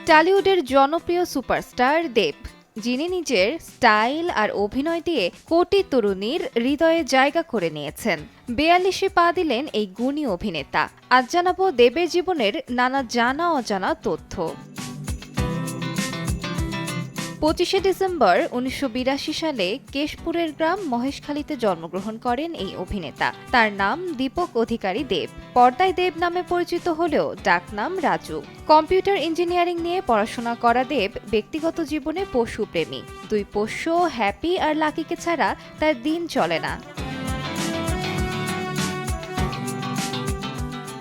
টলিউডের জনপ্রিয় সুপারস্টার দেব, যিনি নিজের স্টাইল আর অভিনয় দিয়ে কোটি তরুণীর হৃদয়ে জায়গা করে নিয়েছেন। ৪২-এ পা দিলেন এই গুণী অভিনেতা। আজ জানাবো দেবের জীবনের নানা জানা অজানা তথ্য। ২৫শে ডিসেম্বর ১৯৮২ সালে কেশপুরের গ্রাম মহেশখালীতে জন্মগ্রহণ করেন এই অভিনেতা। তার নাম দীপক অধিকারী দেব। পর্দায় দেব নামে পরিচিত হলেও ডাকনাম রাজু। কম্পিউটার ইঞ্জিনিয়ারিং নিয়ে পড়াশোনা করা দেব ব্যক্তিগত জীবনে পশুপ্রেমী। দুই পোষ্য হ্যাপি আর লাকিকে ছাড়া তার দিন চলে না।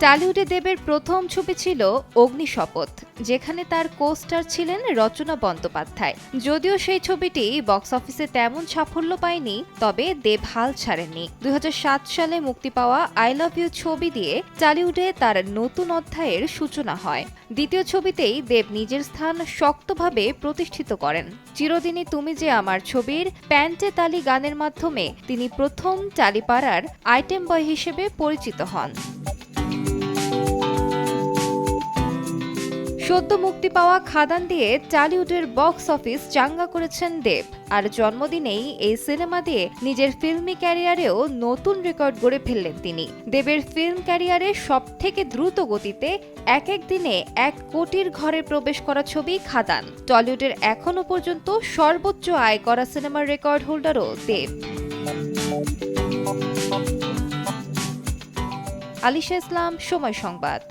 টলিউডে দেবের প্রথম ছবি ছিল অগ্নিশপথ, যেখানে তার কো-স্টার ছিলেন রচনা বন্দ্যোপাধ্যায়। যদিও সেই ছবিটি বক্স অফিসে তেমন সাফল্য পায়নি, তবে দেব হাল ছাড়েননি। ২০০৭ সালে মুক্তি পাওয়া আই লাভ ইউ ছবি দিয়ে টলিউডে তার নতুন অধ্যায়ের সূচনা হয়। দ্বিতীয় ছবিতেই দেব নিজের স্থান শক্তভাবে প্রতিষ্ঠিত করেন। চিরদিনই তুমি যে আমার ছবির প্যান্টে তালি গানের মাধ্যমে তিনি প্রথম টালিপাড়ার আইটেম বয় হিসেবে পরিচিত হন। সদ্য মুক্তি পাওয়া খাদান দিয়ে টলিউডের বক্স অফিস চাঙ্গা করেছেন দেব। আর জন্মদিনেই এই সিনেমা দিয়ে নিজের ফিল্মি ক্যারিয়ারেও নতুন রেকর্ড গড়ে ফেললেন তিনি। দেবের ফিল্ম ক্যারিয়ারে সবথেকে দ্রুত গতিতে এক দিনে ১ কোটির ঘরে প্রবেশ করা ছবি খাদান। টলিউডের এখনো পর্যন্ত সর্বোচ্চ আয় করা সিনেমার রেকর্ড হোল্ডারও দেব। আলিশা ইসলাম, সময় সংবাদ।